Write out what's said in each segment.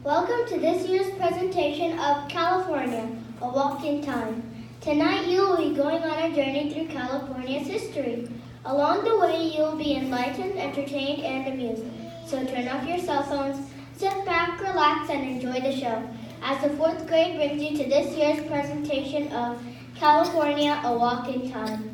Welcome to this year's presentation of California, A Walk in Time. Tonight you will be going on a journey through California's history. Along the way you will be enlightened, entertained, and amused. So turn off your cell phones, sit back, relax, and enjoy the show. As the 4th grade brings you to this year's presentation of California, A Walk in Time.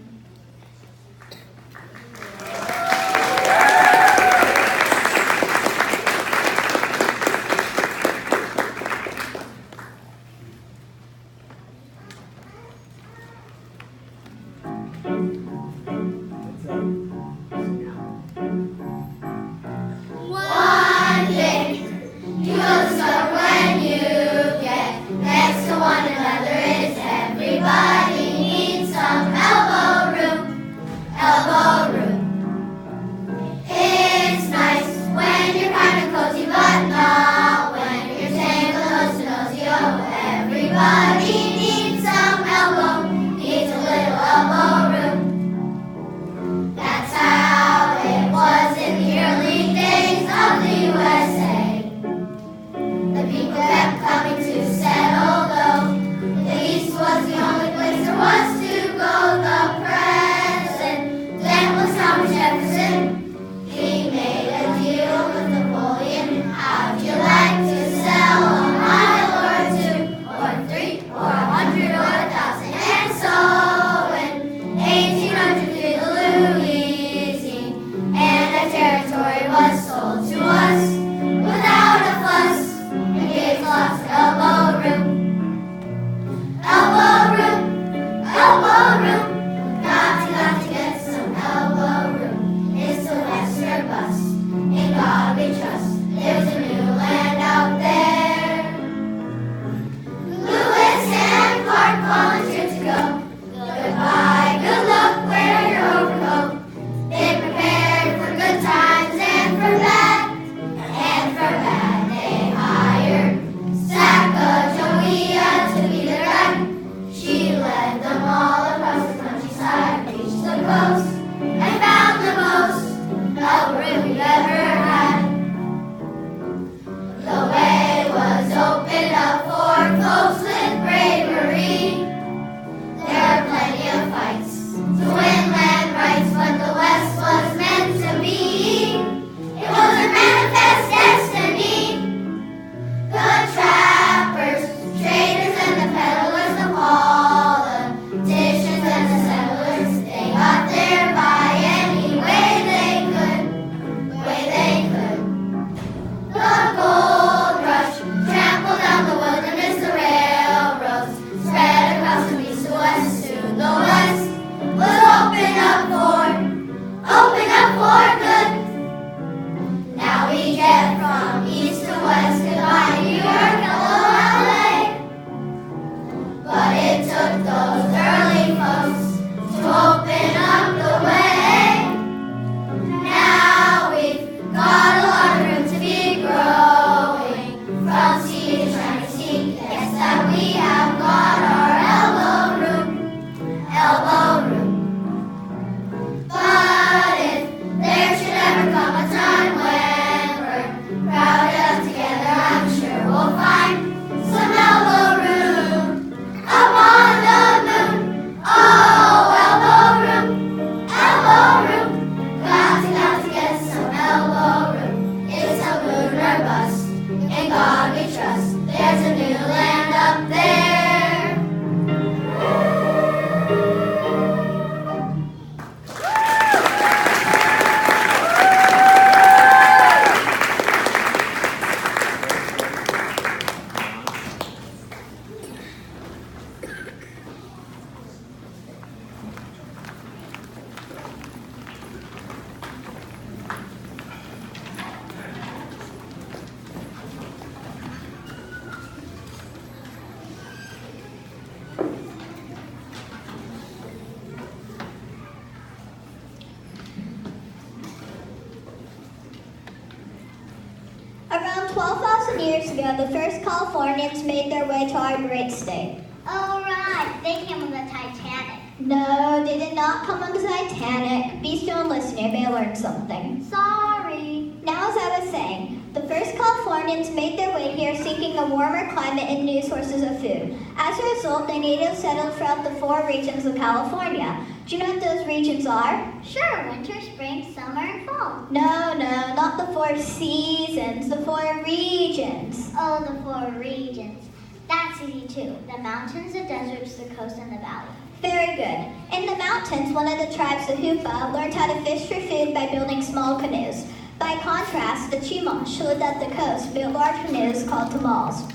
Around 12,000 years ago, the first Californians made their way to our great state. All right, they came on the Titanic. No, they did not come on the Titanic. Be still and listen, you may learn something. Sorry. Now, as I was saying, the first first Californians made their way here seeking a warmer climate and new sources of food. As a result, the natives settled throughout the 4 regions of California. Do you know what those regions are? Sure, winter, spring, summer, and fall. No, not the 4 seasons, the 4 regions. Oh, the 4 regions. That's easy too. The mountains, the deserts, the coast, and the valley. Very good. In the mountains, one of the tribes, the Hupa, learned how to fish for food by building small canoes. By contrast, the Chumash, who lived at the coast, built large canoes called tamals.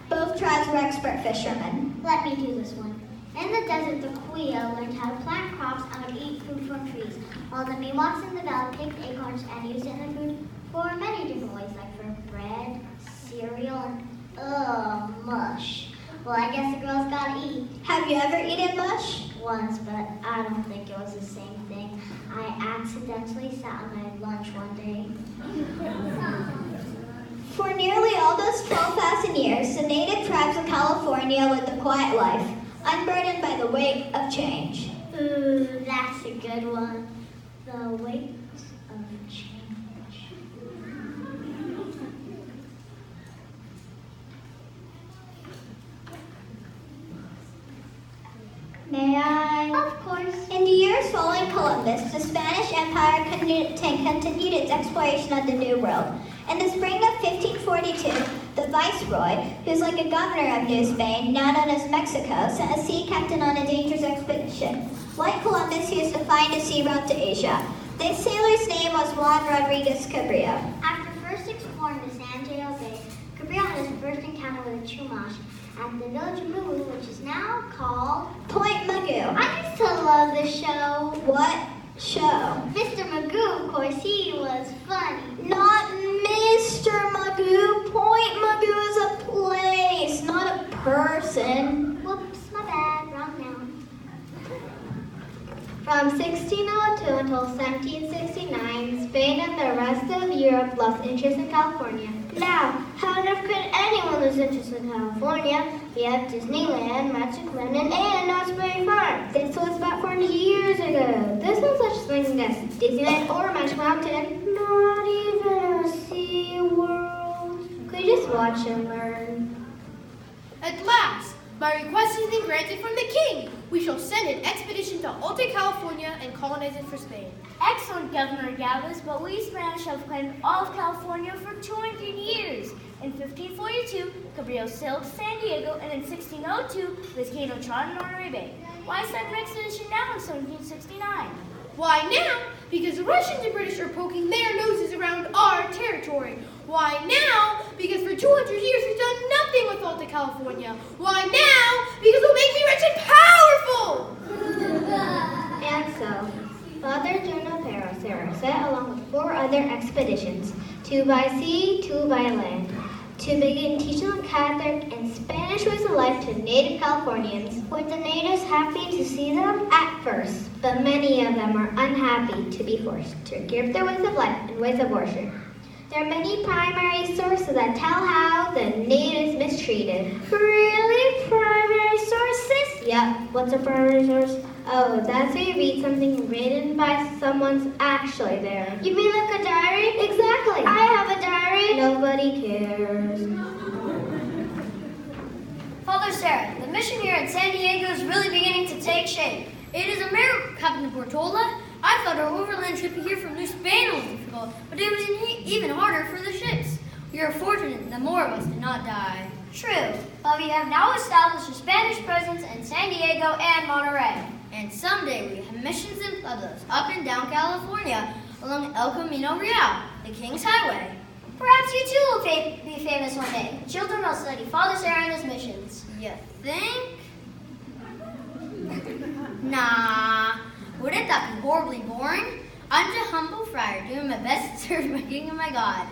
Both tribes were expert fishermen. Let me do this one. In the desert, the Kuya learned how to plant crops and would eat food from trees, while the Miwoks in the valley picked acorns and used it in their food for many different ways, like for bread, cereal, and mush. Well, I guess the girls gotta eat. Have you ever eaten mush? Once, but I don't think it was the same thing. I accidentally sat on my lunch one day. For nearly all those 12,000 years, the native tribes of California lived a quiet life, unburdened by the weight of change. Ooh, that's a good one. The weight of change. May I? Of course. In the years following Columbus, the Spanish Empire continued its exploration of the New World. In the spring of 1542, the Viceroy, who's like a governor of New Spain, now known as Mexico, sent a sea captain on a dangerous expedition. Like Columbus, he was to find a sea route to Asia. The sailor's name was Juan Rodriguez Cabrillo. After first exploring the San Diego Bay, Cabrillo had his first encounter with a Chumash at the village of Mumu, which is now called Point Magoo. I used to love this show. What show? Mr. Magoo, of course, he was funny. Not Mr. Magoo. Point Magoo is a place, not a person. Whoops, my bad, wrong now. From 1602 until 1769, Spain and the rest of Europe lost interest in California. Now, how on earth could anyone lose interest in California? We have Disneyland, Magic London, and Knott's Berry Farm. This was about 40 years ago. There's no such thing as Disneyland or Magic Mountain. Not even a Sea World. Could you just watch and learn? At last, my request has been granted from the king. We shall send an expedition to Alta California and colonize it for Spain. Excellent, Governor Galvez, but we Spanish have claimed all of California for 200 years. In 1542, Cabrillo sailed to San Diego, and in 1602, this came to Toronto and Monterey Bay. Why send an expedition now in 1769? Why now? Because the Russians and British are poking their noses around our territory. Why now? Because for 200 years we've done nothing with Alta California. Why now? Because it'll make me rich and powerful! And so, Father Junipero set along with 4 other expeditions, 2 by sea, 2 by land, to begin teaching the Catholic and Spanish ways of life to native Californians, with the natives happy to see them at first, but many of them are unhappy to be forced to give their ways of life and ways of worship. There are many primary sources that tell how the natives mistreated. Really? Primary sources? Yep. What's a primary source? Oh, that's where you read something written by someone's actually there. You mean like a diary? Exactly. I have a diary. Nobody cares. Father Sarah, the mission here in San Diego is really beginning to take shape. It is a miracle, Captain Portola. I thought our overland trip here from New Spain was difficult, but it was even harder for the ships. We are fortunate that more of us did not die. True, but we have now established a Spanish presence in San Diego and Monterey. And someday we have missions in pueblos up and down California along El Camino Real, the King's Highway. Perhaps you too will be famous one day. Children will study Father Sarah and his missions. You think? Nah, wouldn't that be horribly boring? I'm just a humble friar doing my best to serve my king and my God.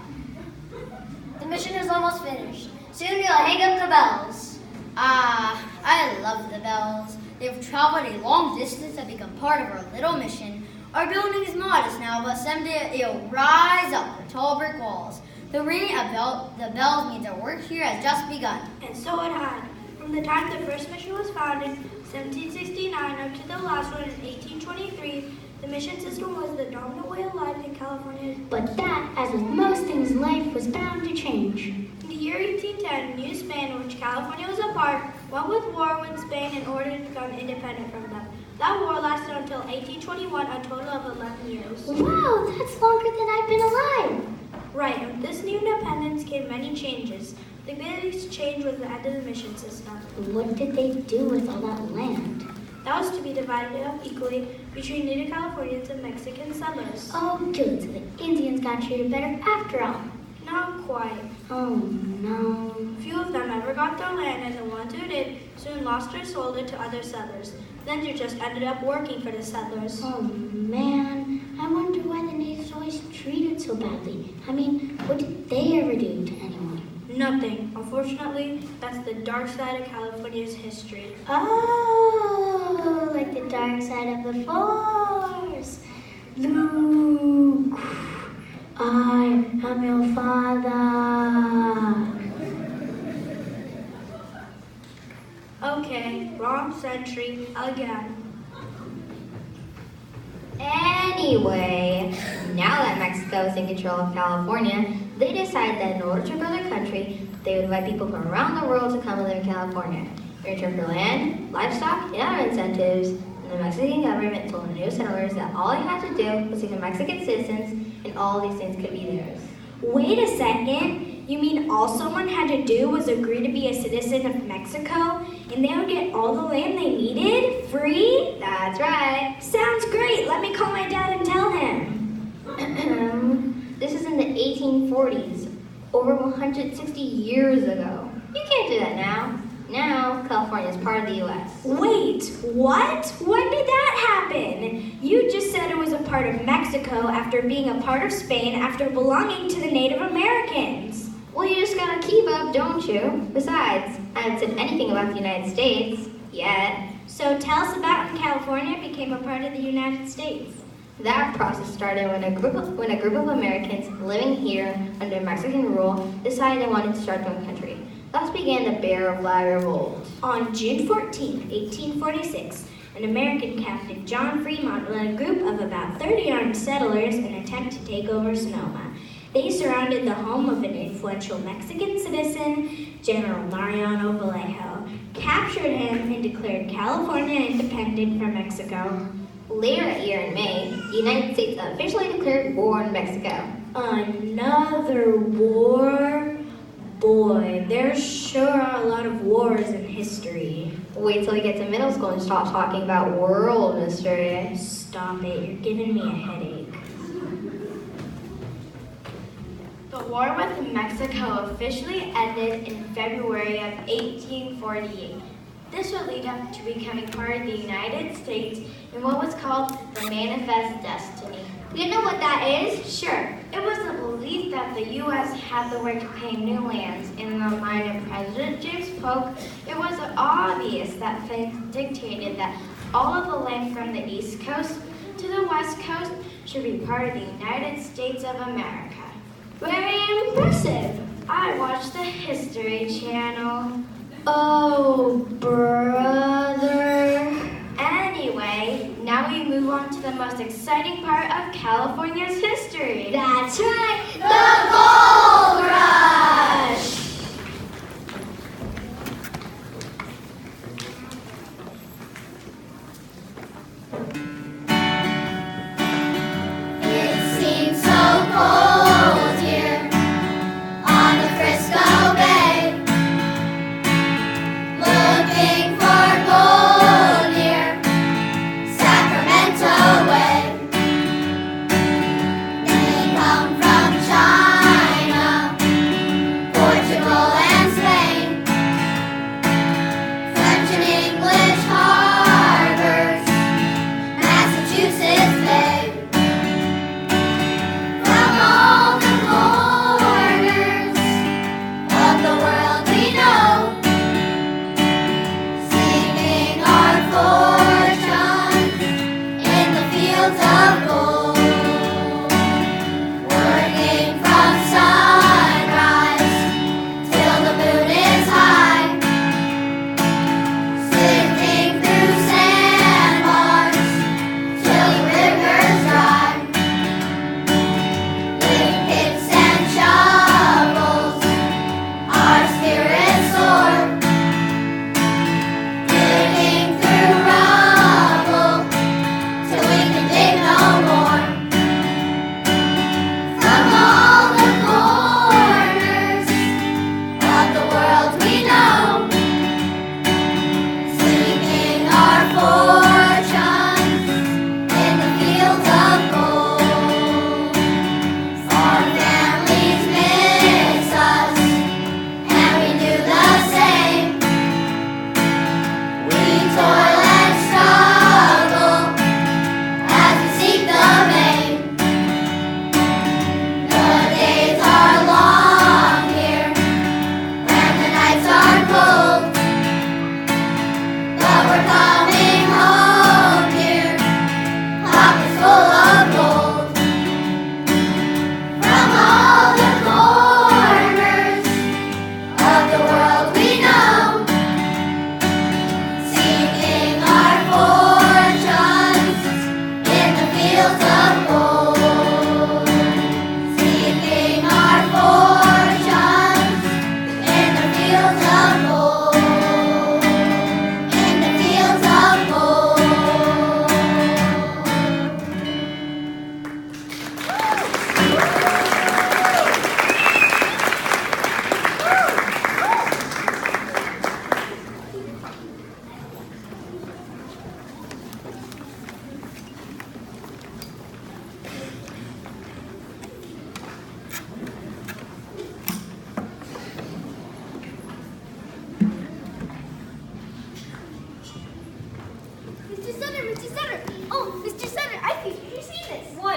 The mission is almost finished. Soon we'll hang up the bells. Ah, I love the bells. They've traveled a long distance and become part of our little mission. Our building is modest now, but someday it'll rise up the tall brick walls. The ringing of the bells means our work here has just begun. And so it had. From the time the first mission was founded, 1769, up to the last one in 1823, the mission system was the dominant way of life in California. But that, as with most things in life, was bound to change. In the year 1810, New Spain, of which California was a part, went with war with Spain in order to become independent from them. That war lasted until 1821, a total of 11 years. Wow, that's longer than I've been alive. Right, and with this new independence came many changes. The biggest change was the end of the mission system. What did they do with all that land? That was to be divided up equally between Native Californians and Mexican settlers. Oh, good, so the Indians got treated better after all. Not quite. Oh, no. Few of them ever got their land, and the ones who did soon lost or sold it to other settlers. Then they just ended up working for the settlers. Oh, man. I wonder why the natives always treated so badly. I mean, what did they ever do to anyone? Nothing. Unfortunately, that's the dark side of California's history. Oh, like the dark side of the Force. Luke, I am your father. Okay, wrong century again. Anyway, now that Mexico is in control of California, they decided that in order to grow their country, they would invite people from around the world to come and live in California. In return for land, livestock, and other incentives, and the Mexican government told the new settlers that all they had to do was become Mexican citizens, and all these things could be theirs. Wait a second. You mean all someone had to do was agree to be a citizen of Mexico, and they would get all the land they needed? Free? That's right. Sounds great. Let me call my dad and tell him. This is in the 1840s, over 160 years ago. You can't do that now. Now, California is part of the U.S. Wait, what? When did that happen? You just said it was a part of Mexico after being a part of Spain after belonging to the Native Americans. Well, you just gotta keep up, don't you? Besides, I haven't said anything about the United States yet. So tell us about when California became a part of the United States. That process started when a group of Americans living here under Mexican rule decided they wanted to start their own country. Thus began the Bear Flag Revolt. On June 14, 1846, an American captain, John Fremont, led a group of about 30 armed settlers in an attempt to take over Sonoma. They surrounded the home of an influential Mexican citizen, General Mariano Vallejo, captured him, and declared California independent from Mexico. Later that year in May, the United States officially declared war on Mexico. Another war? Boy, there sure are a lot of wars in history. Wait till we get to middle school and start talking about world history. Stop it, you're giving me a headache. The war with Mexico officially ended in February of 1848. This would lead up to becoming part of the United States in what was called the Manifest Destiny. You know what that is? Sure, it was the belief that the U.S. had the right to claim new lands. In the mind of President James Polk, it was obvious that things dictated that all of the land from the East Coast to the West Coast should be part of the United States of America. Very impressive. I watched the History Channel. Oh, brother. Anyway, now we move on to the most exciting part of California's history. That's right, the Gold Rush! It seems so cold here on the Frisco Bay, looking for gold near Sacramento way. They come from China.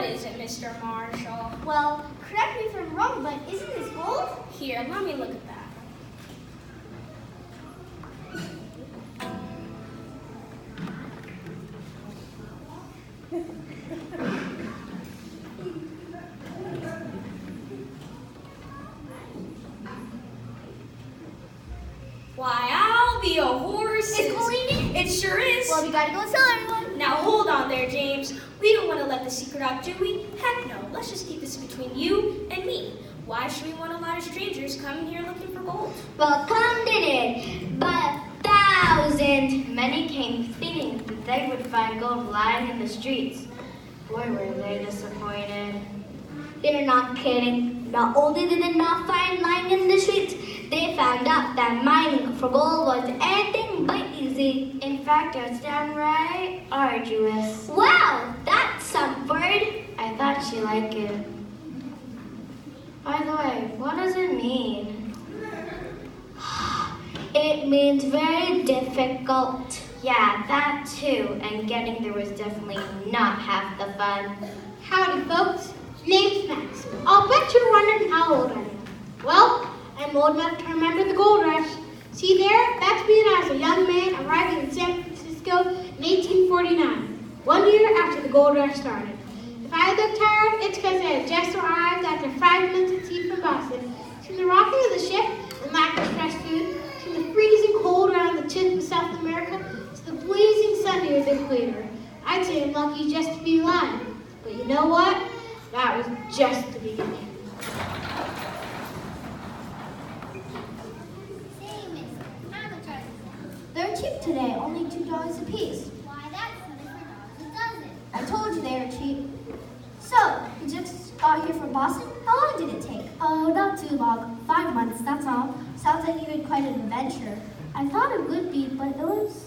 What is it, Mr. Marshall? Well, correct me if I'm wrong, but isn't this gold? Here, let me look at that. Why, I'll be a horse. It's gold in It sure is. Well, we gotta go and tell everyone. Now hold on there, James. We don't want to let the secret out, do we? Heck no. Let's just keep this between you and me. Why should we want a lot of strangers coming here looking for gold? Well, come did it, by 1,000. Many came thinking that they would find gold lying in the streets. Boy, were they disappointed. They're not kidding. Not only did they not find lying in the streets, they found out that mining for gold was anything but easy. In fact, it was downright arduous. Wow, that's some word. I thought she liked it. By the way, what does it mean? It means very difficult. Yeah, that too. And getting there was definitely not half the fun. Howdy, folks. Name's Max. I'll bet you're wondering how old I am. Well, I'm old enough to remember the gold rush. See there? That's me when I was a young man arriving in San Francisco in 1849, 1 year after the gold rush started. If I look tired, it's because I had just arrived after 5 minutes at sea from Boston. From the rocking of the ship and lack of fresh food, to the freezing cold around the tip of South America, to the blazing sun near the equator, I'd say I'm lucky just to be alive. But you know what? That was just the beginning. They're cheap today, only $2 a piece. Why, that's $24 a dozen. I told you they were cheap. So, you just got here from Boston? How long did it take? Oh, not too long. 5 months, that's all. Sounds like you had quite an adventure. I thought it would be, but it was,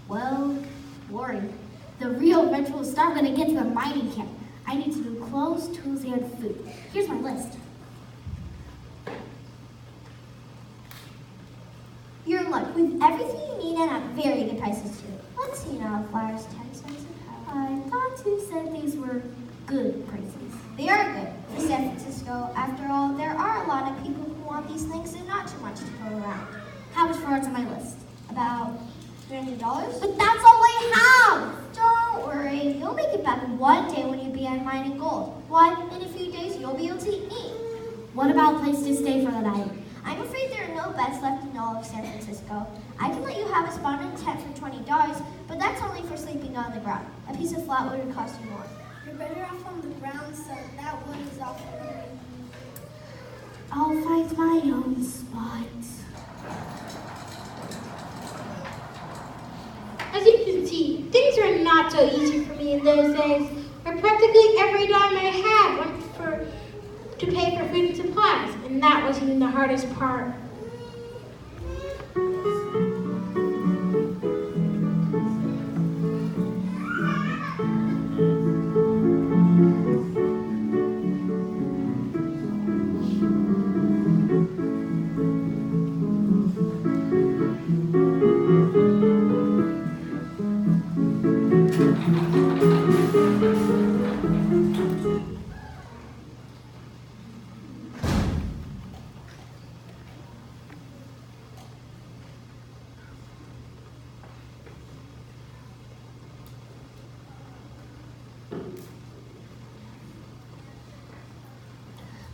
well, boring. The real adventure will start when I get to the mining camp. I need to do clothes, tools, and food. Here's my list. You're in luck. We have everything you need and at very good prices too. Let's see now, flowers 10 cents a pound. I thought you said these were good prices. They are good for San Francisco. After all, there are a lot of people who want these things and not too much to go around. How much for what's on my list? About $300? But that's all I have! Don't worry, you'll make it back one day when you begin mining gold. Why, in a few days you'll be able to eat. What about a place to stay for the night? I'm afraid there are no beds left in all of San Francisco. I can let you have a spot in a tent for $20, but that's only for sleeping on the ground. A piece of flat wood would cost you more. You're better off on the ground, so that wood is off for me. I'll find my own spot. As you can see, things were not so easy for me in those days, where practically every dime I had went to pay for food and supplies, and that wasn't even the hardest part.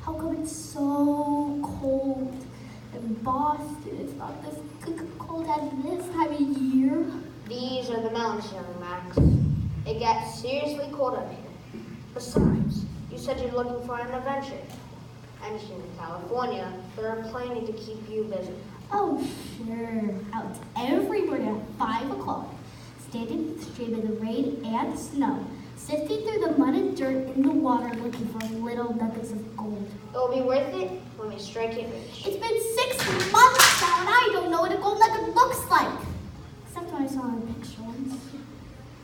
How come it's so cold in Boston? It's not this cold at this time of year. These are the mountains, young Max. It gets seriously cold up here. Besides, you said you're looking for an adventure. And here in California, there are plenty to keep you busy. Oh, sure. Out every morning at 5 o'clock, standing in the stream in the rain and snow, sifting through the mud and dirt in the water looking for little nuggets of gold. It will be worth it when we strike it rich. It's been 6 months now and I don't know what a gold nugget looks like. Except what I saw in a picture once.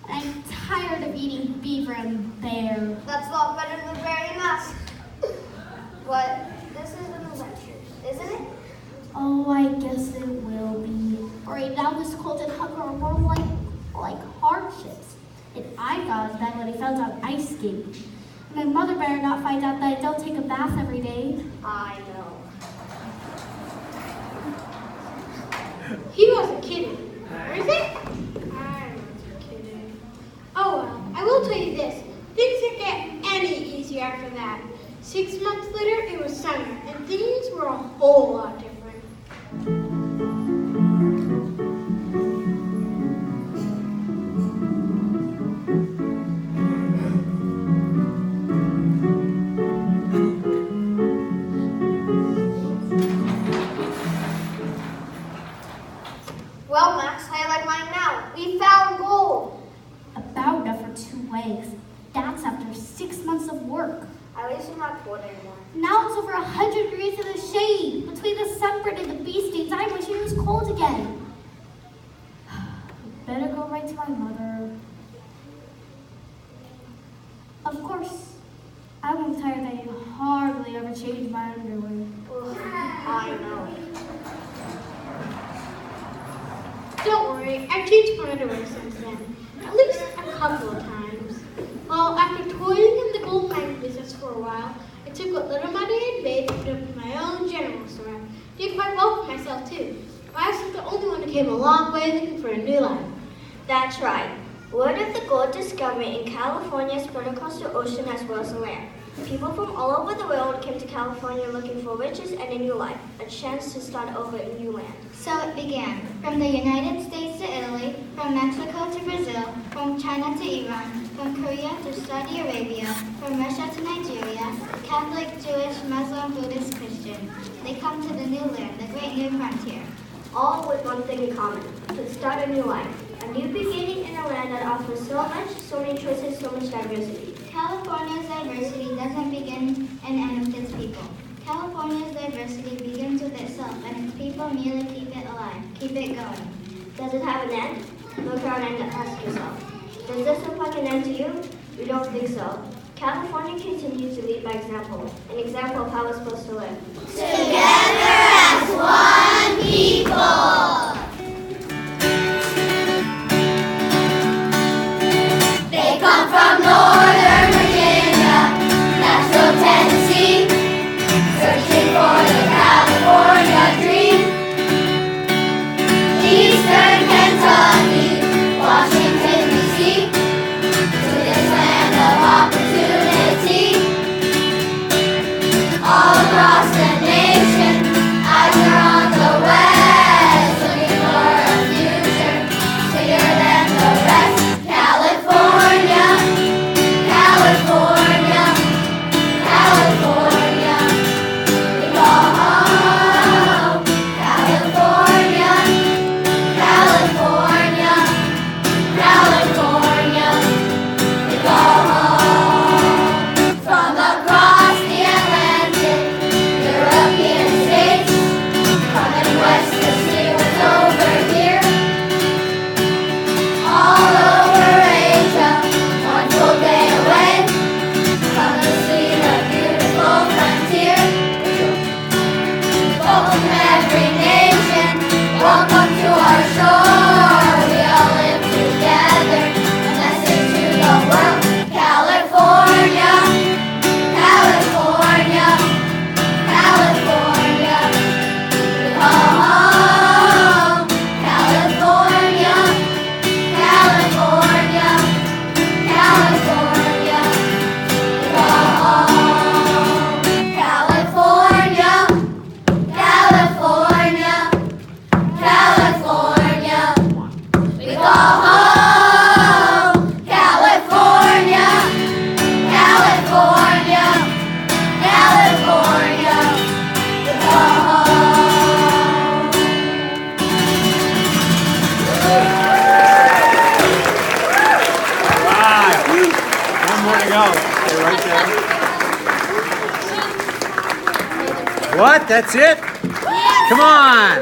I'm tired of eating beaver and bear. That's a lot better than burying us. But this is an adventure, isn't it? Oh, I guess it will be. Right now this cold and hunger are more like hardships. And I thought that when I found out ice skating. My mother better not find out that I don't take a bath every day. I know. He wasn't kidding. Is it? I wasn't kidding. Oh well, I will tell you this. Things didn't get any easier after that. 6 months later, it was summer, and things were a whole lot different. Well, Max, how you like mine now? We found gold. About enough for 2 waves. That's after 6 months of work. At least I'm not cold anymore. Now it's over 100 degrees in the shade. Between the sunburn and the bee stings, I wish it was cold again. Better go right to my mother. Of course, I'm tired that you hardly ever change my underwear. Ugh, I know. Don't worry, I've changed my underwear since then. At least a couple of times. Well, after toiling in the gold mine business for a while, I took what little money I had made and put up my own general store. Did quite well for myself too. I wasn't the only one who came a long way looking for a new life. That's right. Word of the gold discovery in California spread across the ocean as well as the land. People from all over the world came to California looking for riches and a new life, a chance to start over in new land. So it began. From the United States to Italy, from Mexico to Brazil, from China to Iran, from Korea to Saudi Arabia, from Russia to Nigeria, Catholic, Jewish, Muslim, Buddhist, Christian. They come to the new land, the great new frontier. All with one thing in common, to start a new life. A new beginning in a land that offers so much, so many choices, so much diversity. California's diversity doesn't begin and end with its people. California's diversity begins with itself, and its people merely keep it alive, keep it going. Does it have an end? Look around and ask yourself. Does this look like an end to you? We don't think so. California continues to lead by example, an example of how we're supposed to live. Together as one people. They come from Northern Virginia, Nashville, Tennessee, searching for the California dream. Eastern Kentucky, Washington, D.C., to this land of opportunity. All across the nation, eyes are on the west, looking for a future bigger than the rest. California, California, California, we call home. California, California, California, we call home. From across the Atlantic, European states, coming west to see what's over here. All over Asia, one full day away, come to see the beautiful frontier. Folk from every nation, welcome to our shore. We all live together, a message to the world. California, California, California, we call home. California, California, California, we call home. California, California, California, we call home. California, California, California, we call home. Right. One more to go. Stay right there. What? That's it? Come on.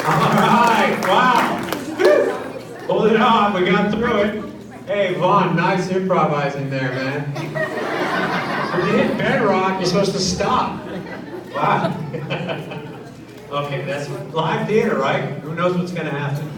All right. Wow. Pulled it off. We got through it. Hey, Vaughn, nice improvising there, man. When you hit bedrock, you're supposed to stop. Wow. Okay, that's live theater, right? Who knows what's going to happen?